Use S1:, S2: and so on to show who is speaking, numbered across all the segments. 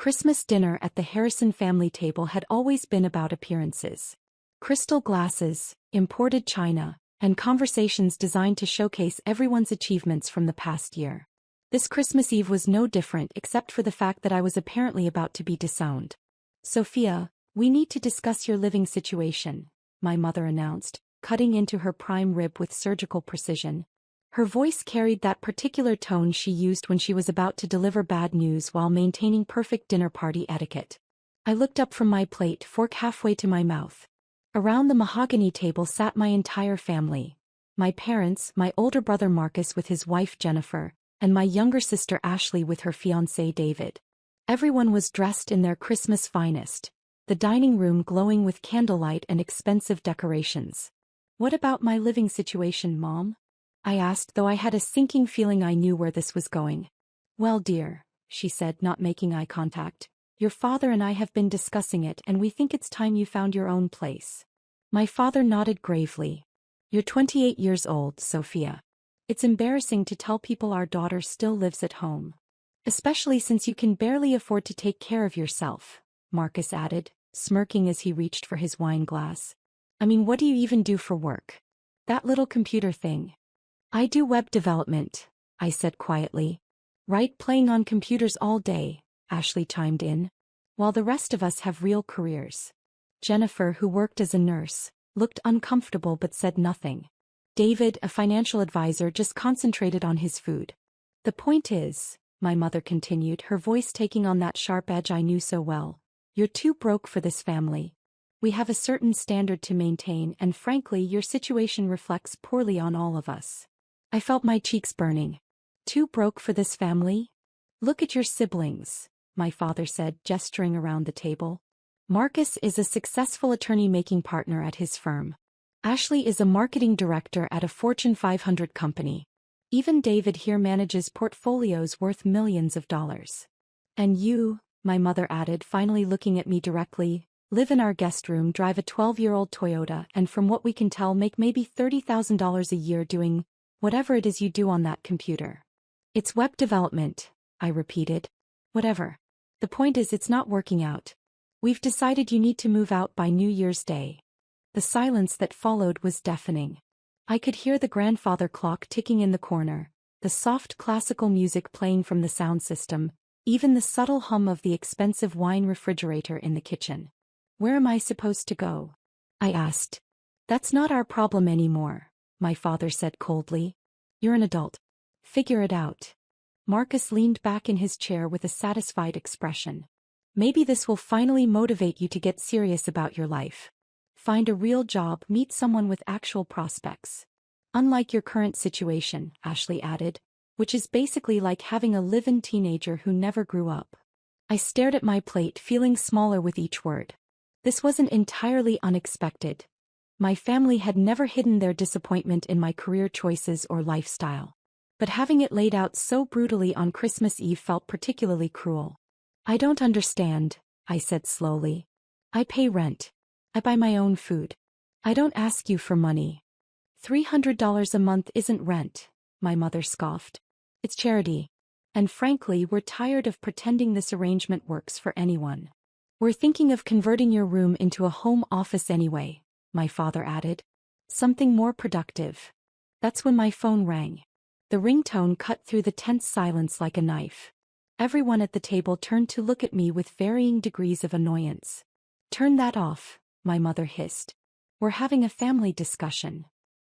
S1: Christmas dinner at the Harrison family table had always been about appearances. Crystal glasses, imported china, and conversations designed to showcase everyone's achievements from the past year. This Christmas Eve was no different except for the fact that I was apparently about to be disowned. "Sophia, we need to discuss your living situation," my mother announced, cutting into her prime rib with surgical precision. Her voice carried that particular tone she used when she was about to deliver bad news while maintaining perfect dinner party etiquette. I looked up from my plate, fork halfway to my mouth. Around the mahogany table sat my entire family. My parents, my older brother Marcus with his wife Jennifer, and my younger sister Ashley with her fiancé David. Everyone was dressed in their Christmas finest, the dining room glowing with candlelight and expensive decorations. "What about my living situation, Mom?" I asked, though I had a sinking feeling I knew where this was going. "Well, dear," she said, not making eye contact, "your father and I have been discussing it and we think it's time you found your own place." My father nodded gravely. "You're 28 years old, Sophia. It's embarrassing to tell people our daughter still lives at home. Especially since you can barely afford to take care of yourself," Marcus added, smirking as he reached for his wine glass. "I mean, what do you even do for work?" "That little computer thing." "I do web development," I said quietly. "Right, playing on computers all day," Ashley chimed in. "While the rest of us have real careers." Jennifer, who worked as a nurse, looked uncomfortable but said nothing. David, a financial advisor, just concentrated on his food. "The point is," my mother continued, her voice taking on that sharp edge I knew so well, "you're too broke for this family. We have a certain standard to maintain, and frankly, your situation reflects poorly on all of us." I felt my cheeks burning. "Too broke for this family? Look at your siblings," my father said, gesturing around the table. "Marcus is a successful attorney-making partner at his firm. Ashley is a marketing director at a Fortune 500 company. Even David here manages portfolios worth millions of dollars. And you," my mother added, finally looking at me directly, "live in our guest room, drive a 12-year-old Toyota, and from what we can tell make maybe $30,000 a year doing whatever it is you do on that computer." "It's web development," I repeated. "Whatever. The point is it's not working out. We've decided you need to move out by New Year's Day." The silence that followed was deafening. I could hear the grandfather clock ticking in the corner, the soft classical music playing from the sound system, even the subtle hum of the expensive wine refrigerator in the kitchen. "Where am I supposed to go?" I asked. "That's not our problem anymore," my father said coldly. "You're an adult. Figure it out." Marcus leaned back in his chair with a satisfied expression. "Maybe this will finally motivate you to get serious about your life. Find a real job, meet someone with actual prospects. Unlike your current situation," Ashley added, "which is basically like having a live-in teenager who never grew up." I stared at my plate, feeling smaller with each word. This wasn't entirely unexpected. My family had never hidden their disappointment in my career choices or lifestyle. But having it laid out so brutally on Christmas Eve felt particularly cruel. "I don't understand," I said slowly. "I pay rent. I buy my own food. I don't ask you for money." $300 a month isn't rent," my mother scoffed. "It's charity. And frankly, we're tired of pretending this arrangement works for anyone. We're thinking of converting your room into a home office anyway," my father added. "Something more productive." That's when my phone rang. The ringtone cut through the tense silence like a knife. Everyone at the table turned to look at me with varying degrees of annoyance. "Turn that off," my mother hissed. "We're having a family discussion."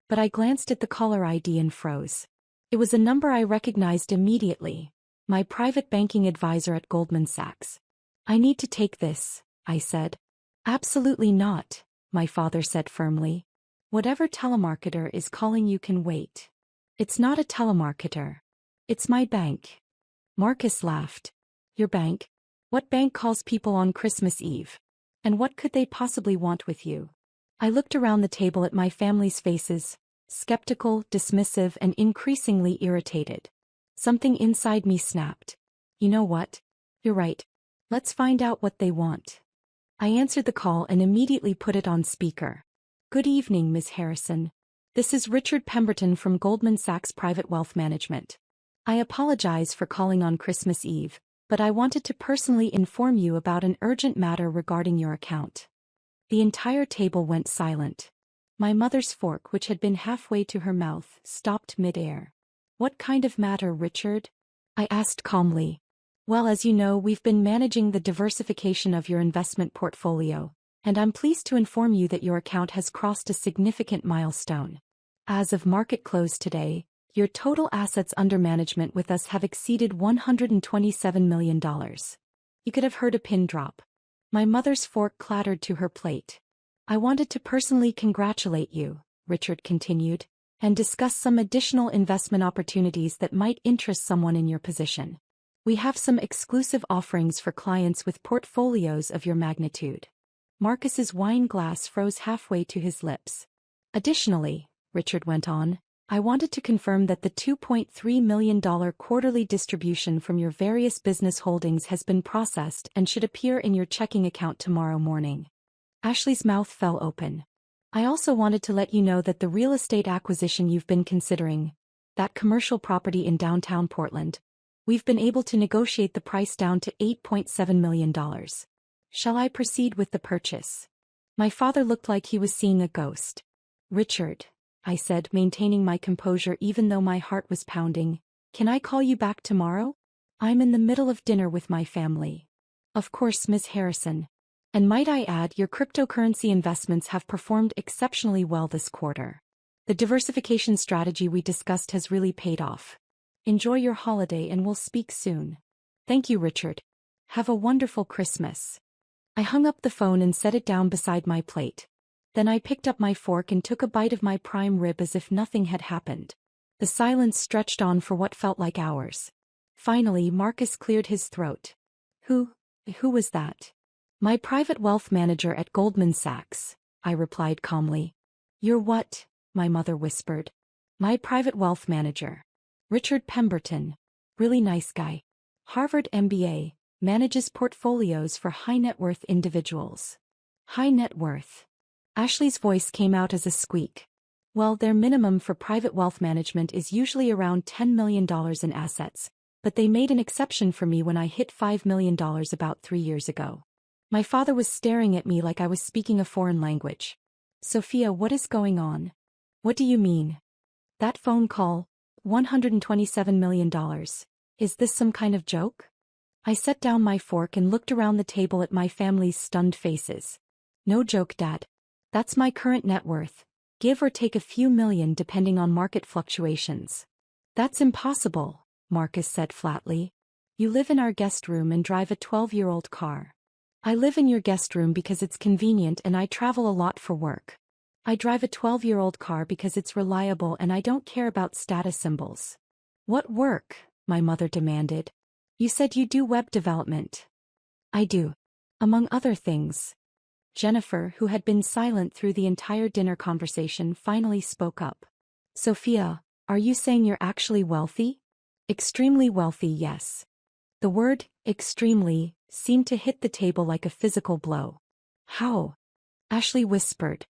S1: But I glanced at the caller ID and froze. It was a number I recognized immediately, my private banking advisor at Goldman Sachs. "I need to take this," I said. "Absolutely not," my father said firmly. "Whatever telemarketer is calling you can wait." "It's not a telemarketer. It's my bank." Marcus laughed. "Your bank? What bank calls people on Christmas Eve? And what could they possibly want with you?" I looked around the table at my family's faces, skeptical, dismissive, and increasingly irritated. Something inside me snapped. "You know what? You're right. Let's find out what they want." I answered the call and immediately put it on speaker. "Good evening, Ms. Harrison. This is Richard Pemberton from Goldman Sachs Private Wealth Management. I apologize for calling on Christmas Eve, but I wanted to personally inform you about an urgent matter regarding your account. The entire table went silent. My mother's fork, which had been halfway to her mouth, stopped mid-air. What kind of matter, Richard? I asked calmly. Well, as you know, we've been managing the diversification of your investment portfolio, and I'm pleased to inform you that your account has crossed a significant milestone. As of market close today, your total assets under management with us have exceeded $127 million. You could have heard a pin drop. My mother's fork clattered to her plate. I wanted to personally congratulate you, Richard continued, and discuss some additional investment opportunities that might interest someone in your position. We have some exclusive offerings for clients with portfolios of your magnitude. Marcus's wine glass froze halfway to his lips. Additionally, Richard went on, I wanted to confirm that the $2.3 million quarterly distribution from your various business holdings has been processed and should appear in your checking account tomorrow morning. Ashley's mouth fell open. I also wanted to let you know that the real estate acquisition you've been considering, that commercial property in downtown Portland, we've been able to negotiate the price down to $8.7 million. Shall I proceed with the purchase? My father looked like he was seeing a ghost. Richard, I said, maintaining my composure even though my heart was pounding, can I call you back tomorrow? I'm in the middle of dinner with my family. Of course, Ms. Harrison. And might I add, your cryptocurrency investments have performed exceptionally well this quarter. The diversification strategy we discussed has really paid off. Enjoy your holiday and we'll speak soon. Thank you, Richard. Have a wonderful Christmas. I hung up the phone and set it down beside my plate. Then I picked up my fork and took a bite of my prime rib as if nothing had happened. The silence stretched on for what felt like hours. Finally, Marcus cleared his throat. Who was that? My private wealth manager at Goldman Sachs, I replied calmly. You're what? My mother whispered. My private wealth manager. Richard Pemberton. Really nice guy. Harvard MBA, manages portfolios for high net worth individuals. High net worth. Ashley's voice came out as a squeak. Well, their minimum for private wealth management is usually around $10 million in assets, but they made an exception for me when I hit $5 million about 3 years ago. My father was staring at me like I was speaking a foreign language. Sophia, what is going on? What do you mean? That phone call, $127 million. Is this some kind of joke? I set down my fork and looked around the table at my family's stunned faces. No joke, Dad. That's my current net worth, give or take a few million depending on market fluctuations. That's impossible, Marcus said flatly. You live in our guest room and drive a 12-year-old car. I live in your guest room because it's convenient and I travel a lot for work. I drive a 12-year-old car because it's reliable and I don't care about status symbols. What work? My mother demanded. You said you do web development. I do. Among other things. Jennifer, who had been silent through the entire dinner conversation, finally spoke up. Sophia, are you saying you're actually wealthy? Extremely wealthy, yes. The word, extremely, seemed to hit the table like a physical blow. How? Ashley whispered.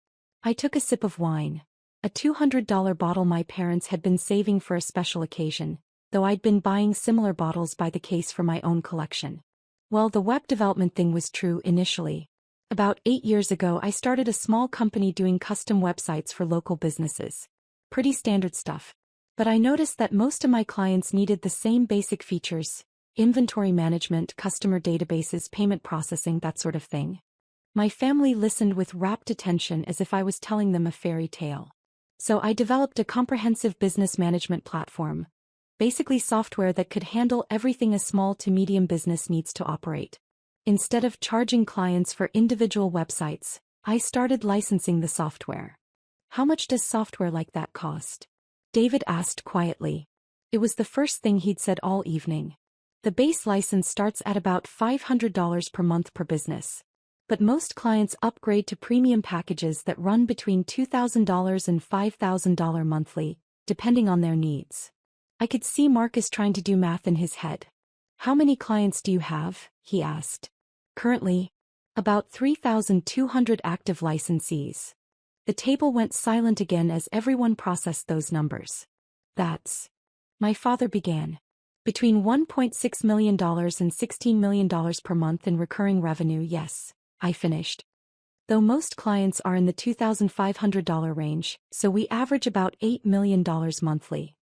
S1: I took a sip of wine. A $200 bottle my parents had been saving for a special occasion, though I'd been buying similar bottles by the case for my own collection. Well, the web development thing was true initially. About 8 years ago I started a small company doing custom websites for local businesses. Pretty standard stuff. But I noticed that most of my clients needed the same basic features: inventory management, customer databases, payment processing, that sort of thing. My family listened with rapt attention as if I was telling them a fairy tale. So I developed a comprehensive business management platform, basically software that could handle everything a small to medium business needs to operate. Instead of charging clients for individual websites, I started licensing the software. How much does software like that cost? David asked quietly. It was the first thing he'd said all evening. The base license starts at about $500 per month per business. But most clients upgrade to premium packages that run between $2,000 and $5,000 monthly, depending on their needs. I could see Marcus trying to do math in his head. How many clients do you have? He asked. Currently, about 3,200 active licensees. The table went silent again as everyone processed those numbers. That's... My father began. Between $1.6 million and $16 million per month in recurring revenue, yes, I finished. Though most clients are in the $2,500 range, so we average about $8 million monthly.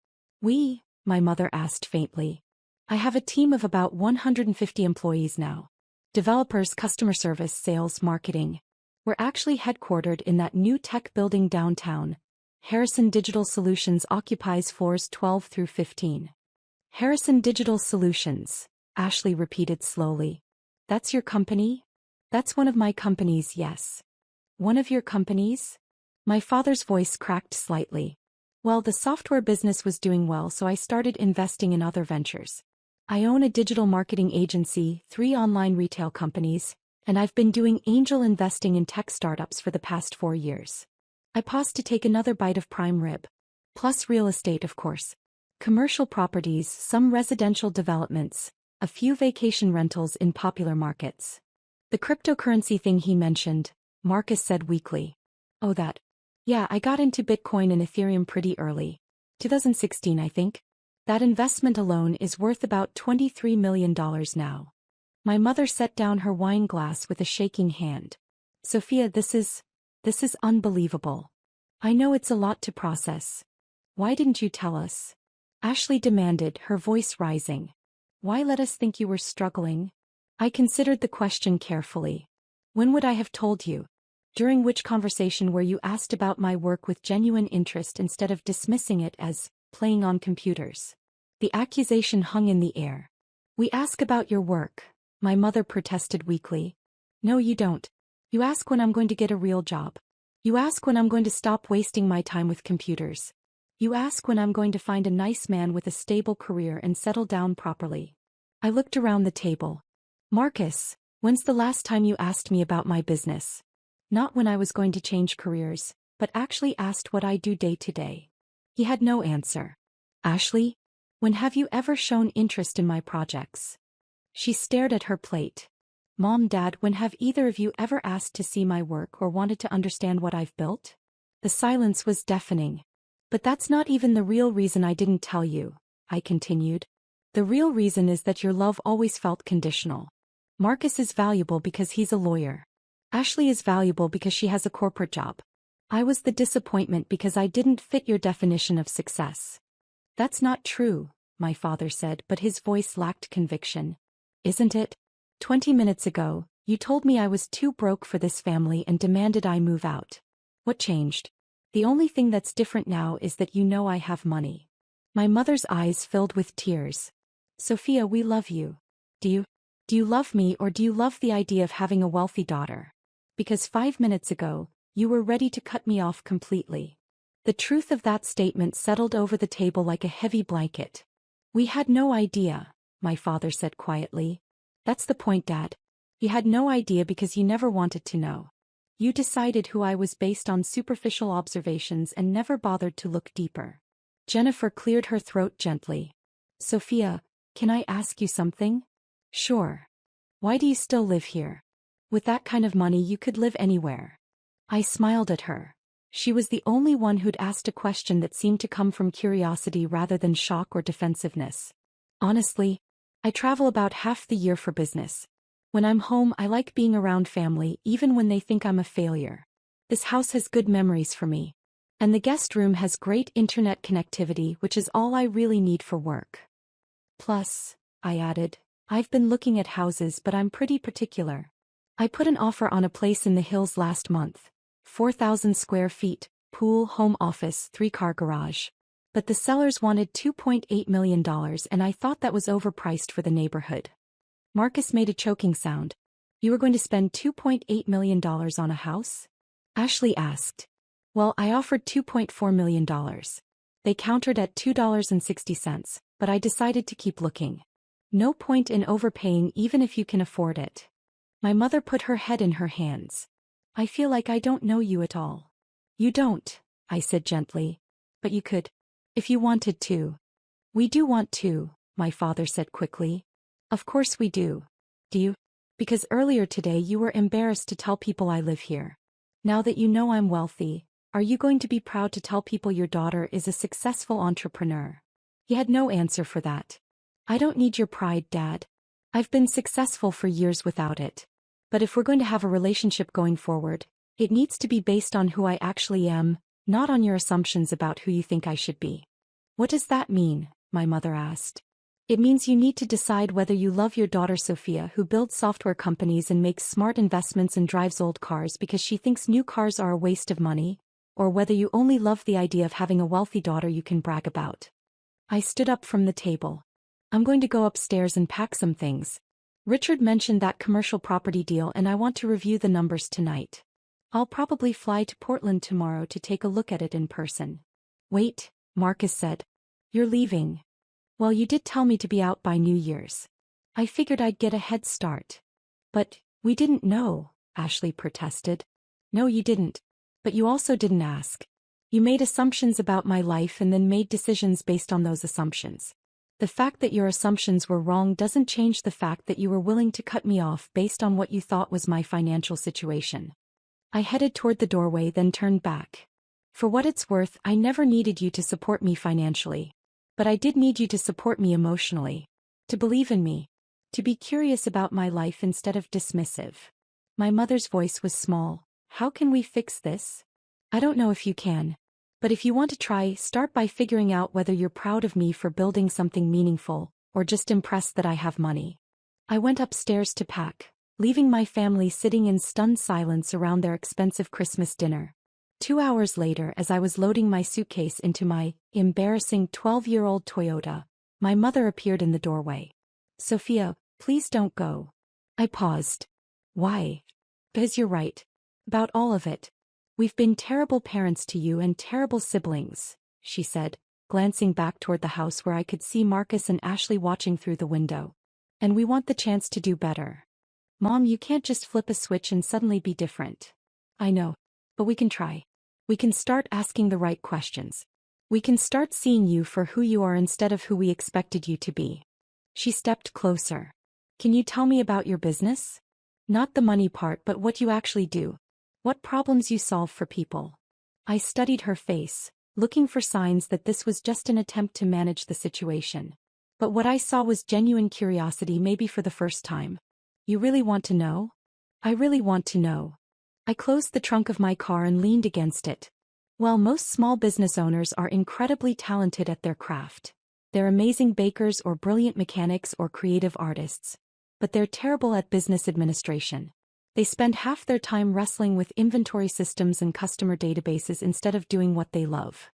S1: My mother asked faintly. I have a team of about 150 employees now. Developers, customer service, sales, marketing. We're actually headquartered in that new tech building downtown. Harrison Digital Solutions occupies floors 12 through 15. Harrison Digital Solutions, Ashley repeated slowly. That's your company? That's one of my companies, yes. One of your companies? My father's voice cracked slightly. Well, the software business was doing well, so I started investing in other ventures. I own a digital marketing agency, 3 online retail companies, and I've been doing angel investing in tech startups for the past 4 years. I paused to take another bite of prime rib. Plus real estate, of course. Commercial properties, some residential developments, a few vacation rentals in popular markets. The cryptocurrency thing he mentioned, Marcus said weakly. Oh, that. Yeah, I got into Bitcoin and Ethereum pretty early. 2016, I think. That investment alone is worth about $23 million now. My mother set down her wine glass with a shaking hand. Sophia, this is unbelievable. I know it's a lot to process. Why didn't you tell us? Ashley demanded, her voice rising. Why let us think you were struggling? I considered the question carefully. When would I have told you? During which conversation where you asked about my work with genuine interest instead of dismissing it as playing on computers? The accusation hung in the air. We ask about your work, my mother protested weakly. No, you don't. You ask when I'm going to get a real job. You ask when I'm going to stop wasting my time with computers. You ask when I'm going to find a nice man with a stable career and settle down properly. I looked around the table. Marcus, when's the last time you asked me about my business? Not when I was going to change careers, but actually asked what I do day to day. He had no answer. Ashley, when have you ever shown interest in my projects? She stared at her plate. Mom, Dad, when have either of you ever asked to see my work or wanted to understand what I've built? The silence was deafening. But that's not even the real reason I didn't tell you, I continued. The real reason is that your love always felt conditional. Marcus is valuable because he's a lawyer. Ashley is valuable because she has a corporate job. I was the disappointment because I didn't fit your definition of success. That's not true, my father said, but his voice lacked conviction. Isn't it? 20 minutes ago, you told me I was too broke for this family and demanded I move out. What changed? The only thing that's different now is that you know I have money. My mother's eyes filled with tears. Sophia, we love you. Do you love me, or do you love the idea of having a wealthy daughter? Because 5 minutes ago, you were ready to cut me off completely. The truth of that statement settled over the table like a heavy blanket. We had no idea, my father said quietly. That's the point, Dad. You had no idea because you never wanted to know. You decided who I was based on superficial observations and never bothered to look deeper. Jennifer cleared her throat gently. Sophia, can I ask you something? Sure. Why do you still live here? With that kind of money you could live anywhere. I smiled at her. She was the only one who'd asked a question that seemed to come from curiosity rather than shock or defensiveness. Honestly, I travel about half the year for business. When I'm home, I like being around family, even when they think I'm a failure. This house has good memories for me. And the guest room has great internet connectivity, which is all I really need for work. Plus, I added, I've been looking at houses, but I'm pretty particular. I put an offer on a place in the hills last month. 4,000 square feet, pool, home office, 3-car garage. But the sellers wanted $2.8 million, and I thought that was overpriced for the neighborhood. Marcus made a choking sound. You were going to spend $2.8 million on a house? Ashley asked. Well, I offered $2.4 million. They countered at $2.60, but I decided to keep looking. No point in overpaying even if you can afford it. My mother put her head in her hands. I feel like I don't know you at all. You don't, I said gently. But you could. If you wanted to. We do want to, my father said quickly. Of course we do. Do you? Because earlier today you were embarrassed to tell people I live here. Now that you know I'm wealthy, are you going to be proud to tell people your daughter is a successful entrepreneur? He had no answer for that. I don't need your pride, Dad. I've been successful for years without it. But if we're going to have a relationship going forward, it needs to be based on who I actually am, not on your assumptions about who you think I should be. What does that mean? My mother asked. It means you need to decide whether you love your daughter Sophia, who builds software companies and makes smart investments and drives old cars because she thinks new cars are a waste of money, or whether you only love the idea of having a wealthy daughter you can brag about. I stood up from the table. I'm going to go upstairs and pack some things. Richard mentioned that commercial property deal and I want to review the numbers tonight. I'll probably fly to Portland tomorrow to take a look at it in person. Wait, Marcus said. You're leaving. Well, you did tell me to be out by New Year's. I figured I'd get a head start. But, we didn't know, Ashley protested. No, you didn't. But you also didn't ask. You made assumptions about my life and then made decisions based on those assumptions. The fact that your assumptions were wrong doesn't change the fact that you were willing to cut me off based on what you thought was my financial situation. I headed toward the doorway, then turned back. For what it's worth, I never needed you to support me financially. But I did need you to support me emotionally. To believe in me. To be curious about my life instead of dismissive. My mother's voice was small. How can we fix this? I don't know if you can. But if you want to try, start by figuring out whether you're proud of me for building something meaningful, or just impressed that I have money. I went upstairs to pack, leaving my family sitting in stunned silence around their expensive Christmas dinner. 2 hours later, as I was loading my suitcase into my embarrassing 12-year-old Toyota, my mother appeared in the doorway. Sophia, please don't go. I paused. Why? Because you're right. About all of it. We've been terrible parents to you and terrible siblings, she said, glancing back toward the house where I could see Marcus and Ashley watching through the window. And we want the chance to do better. Mom, you can't just flip a switch and suddenly be different. I know. But we can try. We can start asking the right questions. We can start seeing you for who you are instead of who we expected you to be. She stepped closer. Can you tell me about your business? Not the money part, but what you actually do. What problems you solve for people. I studied her face, looking for signs that this was just an attempt to manage the situation. But what I saw was genuine curiosity, maybe for the first time. You really want to know? I really want to know. I closed the trunk of my car and leaned against it. While most small business owners are incredibly talented at their craft, they're amazing bakers or brilliant mechanics or creative artists, but they're terrible at business administration. They spend half their time wrestling with inventory systems and customer databases instead of doing what they love.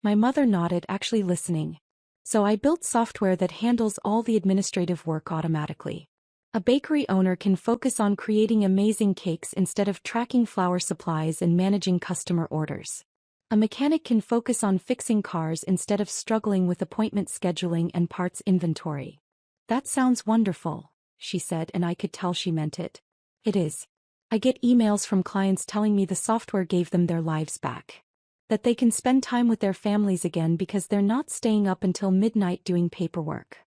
S1: My mother nodded, actually listening. So I built software that handles all the administrative work automatically. A bakery owner can focus on creating amazing cakes instead of tracking flour supplies and managing customer orders. A mechanic can focus on fixing cars instead of struggling with appointment scheduling and parts inventory. That sounds wonderful, she said, and I could tell she meant it. It is. I get emails from clients telling me the software gave them their lives back. That they can spend time with their families again because they're not staying up until midnight doing paperwork.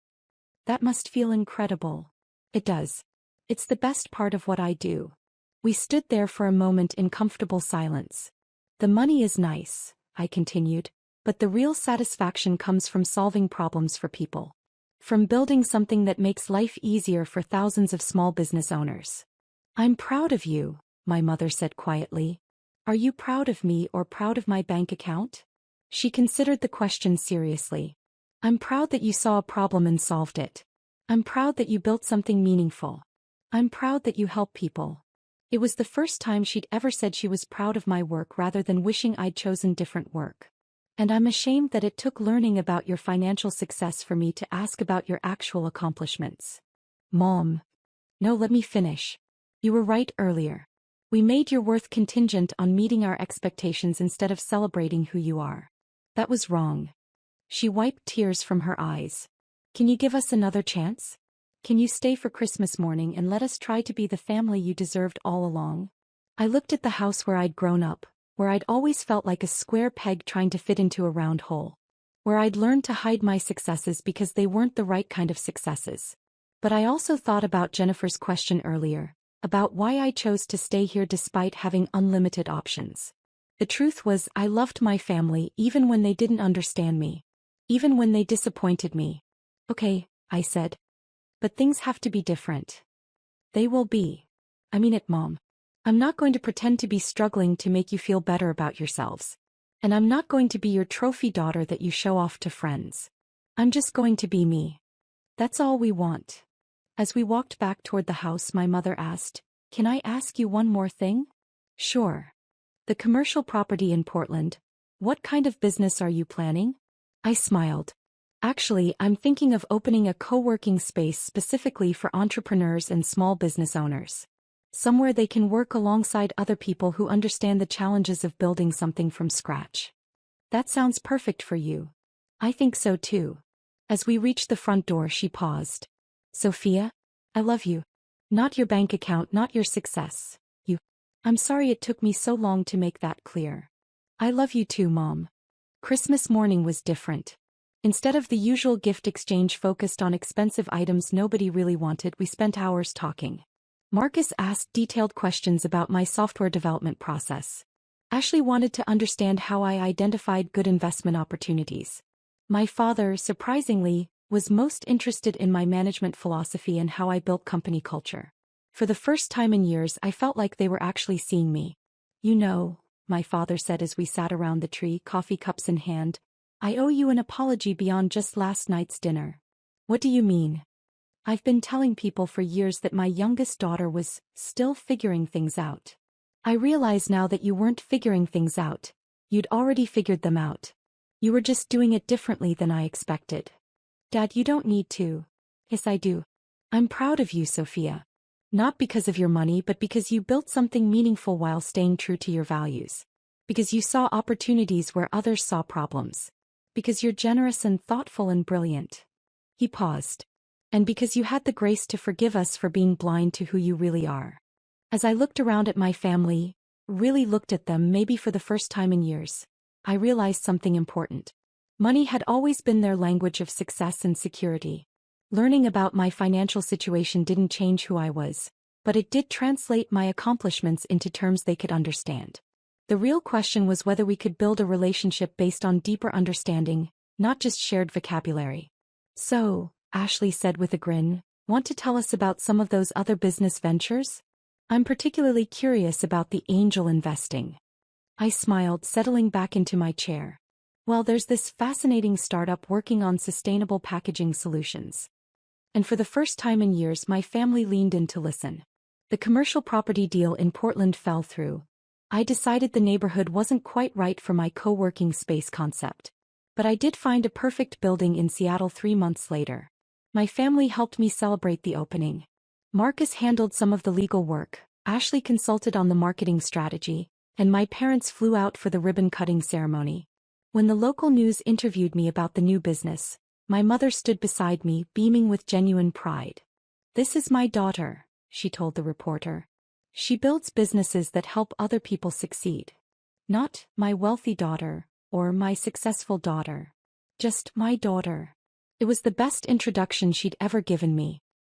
S1: That must feel incredible. It does. It's the best part of what I do. We stood there for a moment in comfortable silence. The money is nice, I continued, but the real satisfaction comes from solving problems for people. From building something that makes life easier for thousands of small business owners. I'm proud of you, my mother said quietly. Are you proud of me or proud of my bank account? She considered the question seriously. I'm proud that you saw a problem and solved it. I'm proud that you built something meaningful. I'm proud that you help people. It was the first time she'd ever said she was proud of my work rather than wishing I'd chosen different work. And I'm ashamed that it took learning about your financial success for me to ask about your actual accomplishments. Mom. No, let me finish. You were right earlier. We made your worth contingent on meeting our expectations instead of celebrating who you are. That was wrong. She wiped tears from her eyes. Can you give us another chance? Can you stay for Christmas morning and let us try to be the family you deserved all along? I looked at the house where I'd grown up, where I'd always felt like a square peg trying to fit into a round hole. Where I'd learned to hide my successes because they weren't the right kind of successes. But I also thought about Jennifer's question earlier, about why I chose to stay here despite having unlimited options. The truth was, I loved my family even when they didn't understand me. Even when they disappointed me. Okay, I said. But things have to be different. They will be. I mean it, Mom. I'm not going to pretend to be struggling to make you feel better about yourselves. And I'm not going to be your trophy daughter that you show off to friends. I'm just going to be me. That's all we want. As we walked back toward the house, my mother asked, "Can I ask you one more thing?" "Sure." "The commercial property in Portland. What kind of business are you planning?" I smiled. "Actually, I'm thinking of opening a co-working space specifically for entrepreneurs and small business owners. Somewhere they can work alongside other people who understand the challenges of building something from scratch." "That sounds perfect for you." "I think so too." As we reached the front door, she paused. "Sophia, I love you. Not your bank account, not your success. You. I'm sorry it took me so long to make that clear." "I love you too, Mom." Christmas morning was different. Instead of the usual gift exchange focused on expensive items nobody really wanted, we spent hours talking. Marcus asked detailed questions about my software development process. Ashley wanted to understand how I identified good investment opportunities. My father, surprisingly, was most interested in my management philosophy and how I built company culture. For the first time in years, I felt like they were actually seeing me. "You know," my father said as we sat around the tree, coffee cups in hand, "I owe you an apology beyond just last night's dinner." "What do you mean?" "I've been telling people for years that my youngest daughter was still figuring things out. I realize now that you weren't figuring things out. You'd already figured them out. You were just doing it differently than I expected." "Dad, you don't need to." "Yes, I do. I'm proud of you, Sophia. Not because of your money, but because you built something meaningful while staying true to your values. Because you saw opportunities where others saw problems. Because you're generous and thoughtful and brilliant." He paused. "And because you had the grace to forgive us for being blind to who you really are." As I looked around at my family, really looked at them maybe for the first time in years, I realized something important. Money had always been their language of success and security. Learning about my financial situation didn't change who I was, but it did translate my accomplishments into terms they could understand. The real question was whether we could build a relationship based on deeper understanding, not just shared vocabulary. "So," Ashley said with a grin, "want to tell us about some of those other business ventures?" "I'm particularly curious about the angel investing." I smiled, settling back into my chair. "Well, there's this fascinating startup working on sustainable packaging solutions." And for the first time in years, my family leaned in to listen. The commercial property deal in Portland fell through. I decided the neighborhood wasn't quite right for my co-working space concept. But I did find a perfect building in Seattle 3 months later. My family helped me celebrate the opening. Marcus handled some of the legal work, Ashley consulted on the marketing strategy, and my parents flew out for the ribbon-cutting ceremony. When the local news interviewed me about the new business, my mother stood beside me, beaming with genuine pride. "This is my daughter," she told the reporter. "She builds businesses that help other people succeed. Not my wealthy daughter, or my successful daughter. Just my daughter." It was the best introduction she'd ever given me.